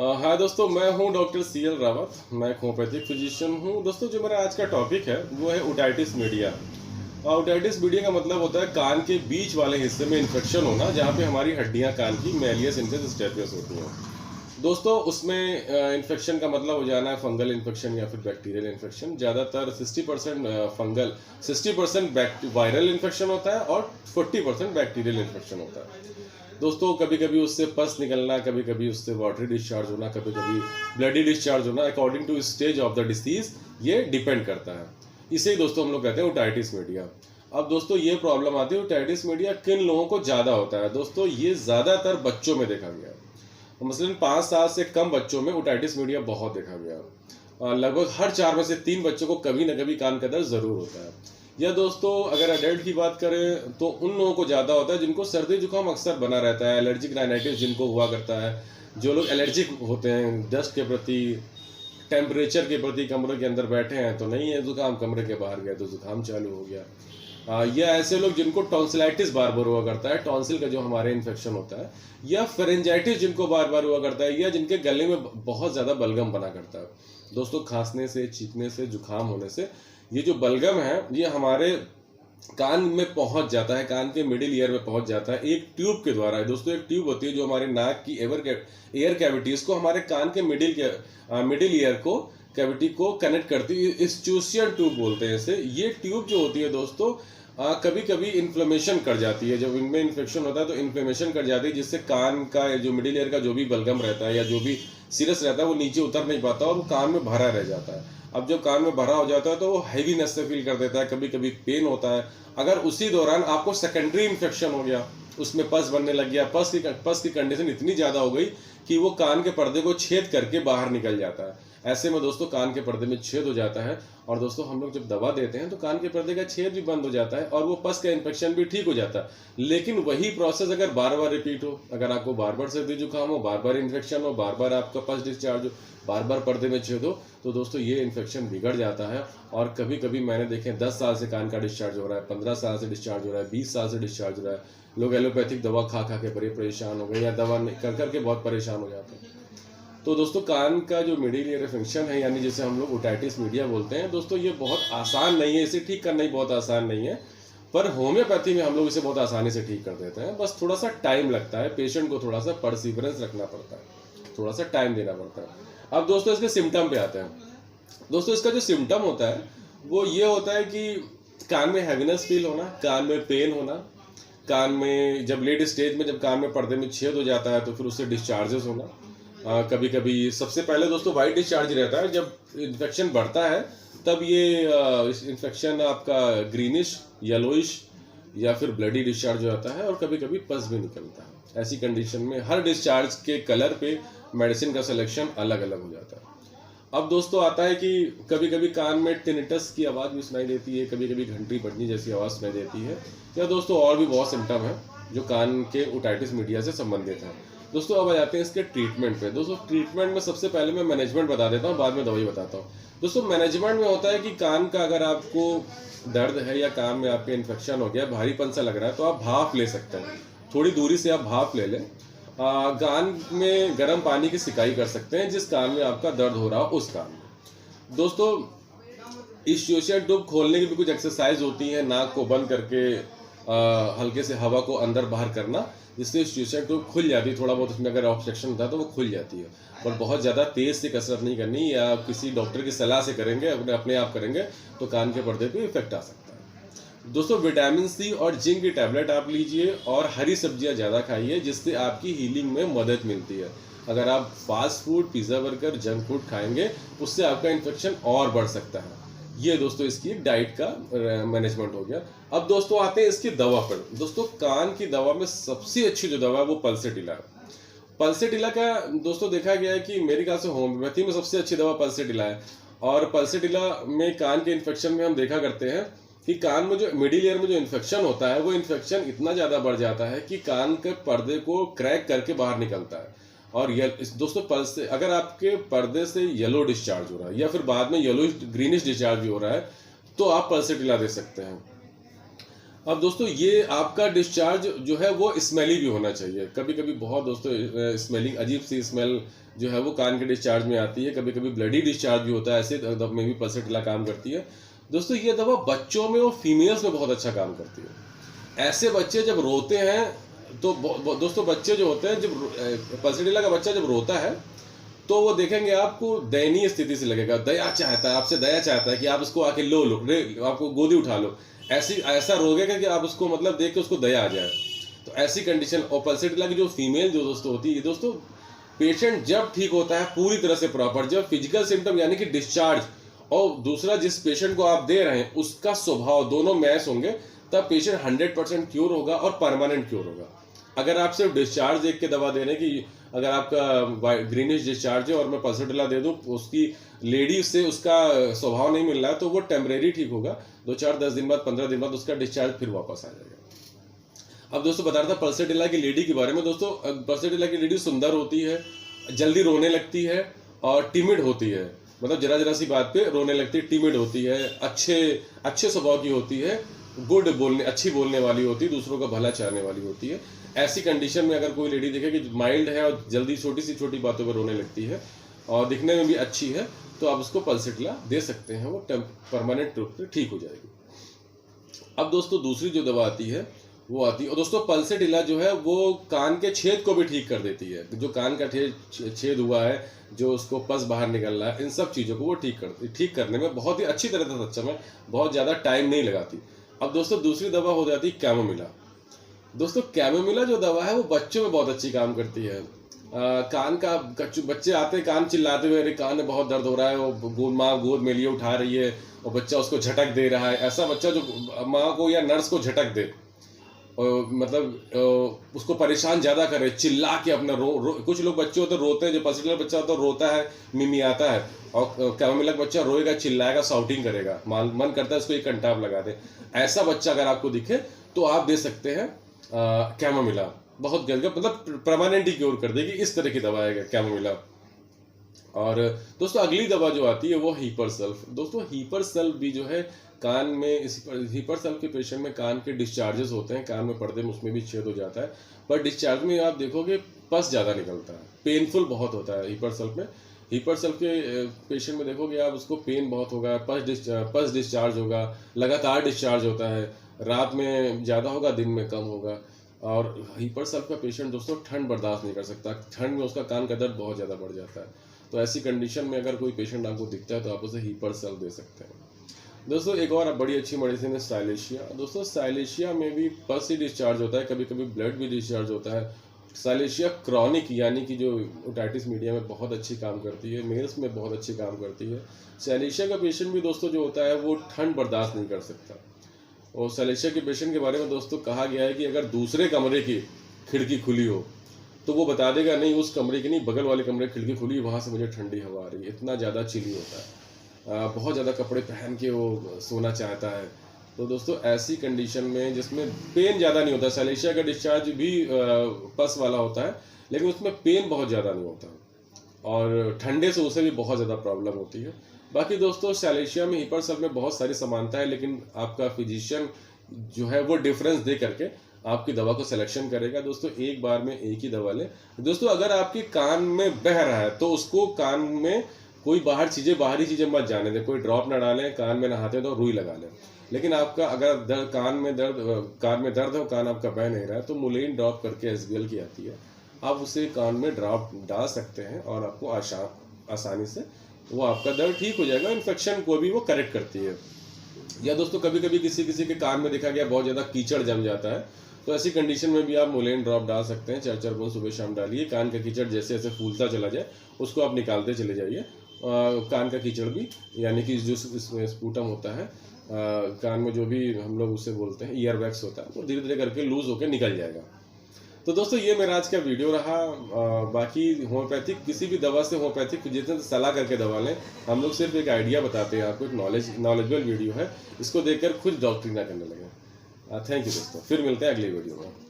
हाय दोस्तों, मैं हूं डॉक्टर CL रावत। मैं एक होम्योपैथिक फिजिशियन हूं। दोस्तों, जो मेरा आज का टॉपिक है वो है ओटाइटिस मीडिया। ओटाइटिस मीडिया का मतलब होता है कान के बीच वाले हिस्से में इन्फेक्शन होना, जहां पे हमारी हड्डियां कान की मैलियस इनकस स्टेपियस होती हैं। दोस्तों, उसमें इन्फेक्शन का मतलब हो जाना है फंगल इन्फेक्शन या फिर बैक्टीरियल इन्फेक्शन। ज़्यादातर 60% फंगल, 60% वायरल इन्फेक्शन होता है और 40% बैक्टीरियल इन्फेक्शन होता है। दोस्तों, कभी कभी उससे पस निकलना, कभी कभी उससे वाटरी डिस्चार्ज होना, कभी कभी ब्लडी डिस्चार्ज होना, according to stage of the disease ये डिपेंड करता है। इसे ही दोस्तों हम लोग कहते हैं ओटाइटिस मीडिया। अब दोस्तों, ये प्रॉब्लम आती है ओटाइटिस मीडिया किन लोगों को ज़्यादा होता है। दोस्तों, ये ज़्यादातर बच्चों में देखा गया है। मसलन 5 साल से कम बच्चों में ओटाइटिस मीडिया बहुत देखा गया। लगभग हर 4 में से 3 बच्चों को कभी ना कभी कान का दर्द ज़रूर होता है। या दोस्तों, अगर एडल्ट की बात करें तो उन लोगों को ज़्यादा होता है जिनको सर्दी जुकाम अक्सर बना रहता है, एलर्जिक राइनाइटिस जिनको हुआ करता है। जो लोग एलर्जिक होते हैं डस्ट के प्रति, टेम्परेचर के प्रति, कमरे के अंदर बैठे हैं तो नहीं है जुकाम, कमरे के बाहर गए तो जुकाम चालू हो गया। या ऐसे लोग जिनको टॉन्सिलाइटिस बार बार हुआ करता है, टॉन्सिल का जो हमारे इन्फेक्शन होता है, या फेरेंजाइटिस जिनको बार बार हुआ करता है, या जिनके गले में बहुत ज़्यादा बलगम बना करता है। दोस्तों, खांसने से, छींकने से, जुकाम होने से ये जो बलगम है ये हमारे कान में पहुंच जाता है, कान के मिडिल ईयर में पहुंच जाता है एक ट्यूब के द्वारा। दोस्तों, एक ट्यूब होती है जो हमारे नाक की एयर कैविटीज को हमारे कान के मिडिल ईयर को कैविटी को कनेक्ट करती है। स्ट्यूसियल ट्यूब बोलते हैं इसे। ये ट्यूब जो होती है दोस्तों, कभी कभी इन्फ्लेमेशन कर जाती है। जब इनमें इन्फेक्शन होता है तो इन्फ्लेमेशन कर जाती है, जिससे कान का जो मिडिल ईयर का जो भी बलगम रहता है या जो भी सीरस रहता है वो नीचे उतर नहीं पाता और वो कान में भरा रह जाता है। अब जब कान में भरा हो जाता है तो वो हैवीनेस से फील कर देता है, कभी कभी पेन होता है। अगर उसी दौरान आपको सेकेंडरी इन्फेक्शन हो गया, उसमें पस बनने लग गया, पस की कंडीशन इतनी ज़्यादा हो गई कि वो कान के पर्दे को छेद करके बाहर निकल जाता है। ऐसे में दोस्तों कान के पर्दे में छेद हो जाता है और दोस्तों हम लोग जब दवा देते हैं तो कान के पर्दे का छेद भी बंद हो जाता है और वो पस का इन्फेक्शन भी ठीक हो जाता है। लेकिन वही प्रोसेस अगर बार बार रिपीट हो, अगर आपको बार बार सर्दी जुकाम हो, बार बार इन्फेक्शन हो, बार बार आपका पस डिस्चार्ज हो, बार बार पर्दे में छेद हो, तो दोस्तों ये इन्फेक्शन बिगड़ जाता है। और कभी कभी मैंने देखे 10 साल से कान का डिस्चार्ज हो रहा है, 15 साल से डिस्चार्ज हो रहा है, 20 साल से डिस्चार्ज हो रहा है। लोग एलोपैथिक दवा खा खा के बड़े परेशान हो गए या दवा कर करके बहुत परेशान हो जाते हैं। तो दोस्तों, कान का जो मिडिल ईयर इन्फेक्शन है, यानी जिसे हम लोग ओटाइटिस मीडिया बोलते हैं, दोस्तों ये बहुत आसान नहीं है। इसे ठीक करना ही बहुत आसान नहीं है, पर होम्योपैथी में हम लोग इसे बहुत आसानी से ठीक कर देते हैं। बस थोड़ा सा टाइम लगता है, पेशेंट को थोड़ा सा परसिवरेंस रखना पड़ता है, थोड़ा सा टाइम देना पड़ता है। अब दोस्तों इसके सिम्टम पे आते हैं। दोस्तों, इसका जो सिम्टम होता है वो ये होता है कि कान में हैवीनेस फील होना, कान में पेन होना, कान में जब लेट स्टेज में जब कान में पर्दे में छेद हो जाता है तो फिर उससे डिस्चार्जेस होना। कभी कभी सबसे पहले दोस्तों वाइट डिस्चार्ज रहता है। जब इन्फेक्शन बढ़ता है तब ये इन्फेक्शन आपका ग्रीनिश, येलोइश या फिर ब्लडी डिस्चार्ज हो जाता है और कभी कभी पस भी निकलता है। ऐसी कंडीशन में हर डिस्चार्ज के कलर पे मेडिसिन का सिलेक्शन अलग अलग हो जाता है। अब दोस्तों आता है कि कभी कभी कान में टिनिटस की आवाज़ भी सुनाई देती है, कभी कभी घंटी बजनी जैसी आवाज़ सुनाई देती है। या दोस्तों और भी बहुत सिम्टम है जो कान के ओटाइटिस मीडिया से संबंधित है। दोस्तों, अब आ जाते हैं इसके ट्रीटमेंट पे। दोस्तों, ट्रीटमेंट में सबसे पहले मैं मैनेजमेंट बता देता हूँ, बाद में दवाई बताता हूँ। दोस्तों, मैनेजमेंट में होता है कि कान का अगर आपको दर्द है या कान में आपके इन्फेक्शन हो गया, भारीपन सा लग रहा है, तो आप भाप ले सकते हैं। थोड़ी दूरी से आप भाप ले लें। कान में गर्म पानी की सिकाई कर सकते हैं जिस कान में आपका दर्द हो रहा हो उस कान में। दोस्तों, इस सोशियल ट्यूब खोलने की भी कुछ एक्सरसाइज होती है। नाक को बंद करके हल्के से हवा को अंदर बाहर करना, जिससे सोशियल ट्यूब खुल जाती है। थोड़ा बहुत उसमें अगर ऑब्स्ट्रक्शन होता है तो वो खुल जाती है, पर बहुत ज़्यादा तेज़ से कसरत नहीं करनी, या किसी डॉक्टर की सलाह से करेंगे, अपने आप करेंगे तो कान के पर्दे पे इफेक्ट आ सकता है। दोस्तों, विटामिन C और जिंक की टैबलेट आप लीजिए और हरी सब्जियां ज़्यादा खाइए, जिससे आपकी हीलिंग में मदद मिलती है। अगर आप fast food, pizza, burger, junk food खाएंगे उससे आपका इन्फेक्शन और बढ़ सकता है। ये दोस्तों इसकी डाइट का मैनेजमेंट हो गया। अब दोस्तों आते हैं इसकी दवा पर। दोस्तों, कान की दवा में सबसे अच्छी जो दवा है वो पल्सेटिला है। पल्सेटिला का दोस्तों देखा गया है कि मेरे ख्याल से होम्योपैथी में सबसे अच्छी दवा पल्सेटिला है। और पल्सेटिला में कान के इन्फेक्शन में हम देखा करते हैं कि कान में जो मिडिल ईयर में जो इन्फेक्शन होता है वो इन्फेक्शन इतना ज़्यादा बढ़ जाता है कि कान के पर्दे को क्रैक करके बाहर निकलता है। और दोस्तों, पल्स से अगर आपके पर्दे से येलो डिस्चार्ज हो रहा है या फिर बाद में येलो ग्रीनिश डिस्चार्ज भी हो रहा है तो आप पल्सेटिला दे सकते हैं। अब दोस्तों ये आपका डिस्चार्ज जो है वो स्मेली भी होना चाहिए। कभी कभी बहुत दोस्तों स्मेलिंग, अजीब सी स्मेल जो है वो कान के डिस्चार्ज में आती है। कभी कभी ब्लडी डिस्चार्ज भी होता है, ऐसे में भी पल्सेटिला काम करती है। दोस्तों ये दवा बच्चों में और फीमेल्स में बहुत अच्छा काम करती है। ऐसे बच्चे जब रोते हैं तो दोस्तों बच्चे जो होते हैं, जब पल्सेटिला का बच्चा जब रोता है तो वो देखेंगे आपको दयनीय स्थिति से लगेगा, दया चाहता है, आपसे दया चाहता है कि आप इसको आके लो आपको गोदी उठा लो, ऐसा रोगेगा कि आप उसको मतलब देख के उसको दया आ जाए। तो ऐसी कंडीशन। और पल्सेटिला की जो फीमेल जो दोस्तों होती है, दोस्तों पेशेंट जब ठीक होता है पूरी तरह से प्रॉपर, जब फिजिकल सिम्टम यानी कि डिस्चार्ज और दूसरा जिस पेशेंट को आप दे रहे हैं उसका स्वभाव दोनों मैच होंगे, तब पेशेंट 100% क्योर होगा और परमानेंट क्योर होगा। अगर आप सिर्फ डिस्चार्ज देख के दवा दे रहे हैं कि अगर आपका ग्रीनिश डिस्चार्ज है और मैं पल्सेटिला दे दूं, उसकी लेडी से उसका स्वभाव नहीं मिल रहा है, तो वो टेम्परेरी ठीक होगा, 2-4-10 दिन बाद 15 दिन बाद उसका डिस्चार्ज फिर वापस आ जाएगा। अब दोस्तों बता रहा था पल्सेटिला की लेडी के बारे में। दोस्तों पल्सेटिला की लेडी सुंदर होती है, जल्दी रोने लगती है और टिमिड होती है, मतलब जरा जरा सी बात पे रोने लगती है, टिमिड होती है, अच्छे स्वभाव की होती है, अच्छी बोलने वाली होती है, दूसरों का भला चाहने वाली होती है। ऐसी कंडीशन में अगर कोई लेडी देखे कि माइल्ड है और जल्दी छोटी बातों पर रोने लगती है और दिखने में भी अच्छी है, तो आप उसको पल्सेटिला दे सकते हैं, वो परमानेंट रूप से ठीक हो जाएगी। अब दोस्तों दूसरी जो दवा आती है वो आती है, और दोस्तों पल्सेटिला जो है वो कान के छेद को भी ठीक कर देती है। जो कान का छेद हुआ है, जो उसको पस बाहर निकल रहा है, इन सब चीज़ों को वो ठीक करने में बहुत ही अच्छी तरह से सक्षम है, बहुत ज़्यादा टाइम नहीं लगाती। अब दोस्तों दूसरी दवा हो जाती है कैमोमिला। दोस्तों कैमोमिला जो दवा है वो बच्चों में बहुत अच्छी काम करती है। कान का बच्चे आते हैं कान चिल्लाते हुए, अरे कान में बहुत दर्द हो रहा है, वो माँ गोद में लिए उठा रही है और बच्चा उसको झटक दे रहा है। ऐसा बच्चा जो माँ को या नर्स को झटक दे और मतलब उसको परेशान ज़्यादा करे, चिल्ला के अपना कुछ लोग बच्चे होते रोते हैं, जो पल्सेटिला बच्चा होता है रोता है, मिमियाता है, और कैमोमिला का बच्चा रोएगा, चिल्लाएगा, शाउटिंग करेगा, मन करता है इसको एक कंटाप लगा दे। ऐसा बच्चा अगर आपको दिखे तो आप दे सकते हैं कैमोमिला, बहुत जल्दी मतलब परमानेंट ही क्योर कर देगी। इस तरह की दवा है कैमोमिला। और दोस्तों अगली दवा जो आती है वो हीपरसल्फ। दोस्तों हीपरसल्फ भी जो है कान में, हीपरसल्फ के पेशेंट में कान के डिस्चार्जेस होते हैं, कान में पर्दे में उसमें भी छेद हो जाता है, पर डिस्चार्ज में आप देखोगे पस ज़्यादा निकलता है, पेनफुल बहुत होता है हीपरसल्फ में। हीपरसल्फ के पेशेंट में देखोगे आप उसको पेन बहुत होगा, पस डिस्चार्ज होगा, लगातार डिस्चार्ज होता है, रात में ज़्यादा होगा, दिन में कम होगा। और हीपरसल्फ का पेशेंट दोस्तों ठंड बर्दाश्त नहीं कर सकता, ठंड में उसका कान का दर्द बहुत ज़्यादा बढ़ जाता है। तो ऐसी कंडीशन में अगर कोई पेशेंट आपको दिखता है तो आप उसे हीपरसल्फ दे सकते हैं। दोस्तों एक और बड़ी अच्छी मेडिसिन है साइलेशिया। दोस्तों साइलेशिया में भी पस ही डिस्चार्ज होता है, कभी कभी ब्लड भी डिस्चार्ज होता है। साइलेशिया क्रॉनिक यानी कि जो ओटाइटिस मीडिया में बहुत अच्छी काम करती है, मेल्स में बहुत अच्छी काम करती है। साइलेशिया का पेशेंट भी दोस्तों जो होता है वो ठंड बर्दाश्त नहीं कर सकता। और साइलेशिया के पेशेंट के बारे में दोस्तों कहा गया है कि अगर दूसरे कमरे की खिड़की खुली हो तो वो बता देगा नहीं उस कमरे की नहीं, बगल वाले कमरे की खिड़की खुली, वहाँ से मुझे ठंडी हवा आ रही है, इतना ज़्यादा चिली होता है। बहुत ज़्यादा कपड़े पहन के वो सोना चाहता है। तो दोस्तों ऐसी कंडीशन में जिसमें पेन ज़्यादा नहीं होता, साइलेशिया का डिस्चार्ज भी पस वाला होता है लेकिन उसमें पेन बहुत ज़्यादा नहीं होता, और ठंडे से उसे भी बहुत ज़्यादा प्रॉब्लम होती है। बाकी दोस्तों साइलेशिया में हीपरसल्फ में बहुत सारी समानता है, लेकिन आपका फिजिशियन जो है वो डिफरेंस दे करके आपकी दवा को सिलेक्शन करेगा। दोस्तों एक बार में एक ही दवा लें। दोस्तों अगर आपके कान में बह रहा है तो उसको कान में कोई बाहरी चीज़ें मत जाने दें, कोई ड्रॉप ना डालें, कान में नहाते हैं तो रुई लगा लें। लेकिन आपका अगर कान में दर्द है, कान आपका बह नहीं रहा है, तो मुलेन ड्रॉप करके SBL की आती है, आप उसे कान में ड्रॉप डाल सकते हैं और आपको आसानी से वो आपका दर्द ठीक हो जाएगा, इन्फेक्शन को भी वो करेक्ट करती है। या दोस्तों कभी कभी किसी के कान में देखा गया बहुत ज़्यादा कीचड़ जम जाता है, तो ऐसी कंडीशन में भी आप मुलेन ड्रॉप डाल सकते हैं, 4-4 बूंद सुबह शाम डालिए। कान का कीचड़ जैसे जैसे फूलता चला जाए उसको आप निकालते चले जाइए। कान का कीचड़ भी यानी कि जो स्पूटम होता है कान में, जो भी हम लोग उसे बोलते हैं ईयर वैक्स होता है, वो धीरे धीरे करके लूज होकर निकल जाएगा। तो दोस्तों ये मेरा आज का वीडियो रहा। बाकी होम्योपैथिक किसी भी दवा से होम्योपैथिक फिजिशियन से सलाह करके दवा लें। हम लोग सिर्फ एक आइडिया बताते हैं आपको, एक नॉलेजेबल वीडियो है, इसको देखकर खुद डॉक्टरी ना करने लगे। थैंक यू दोस्तों, फिर मिलते हैं अगली वीडियो में।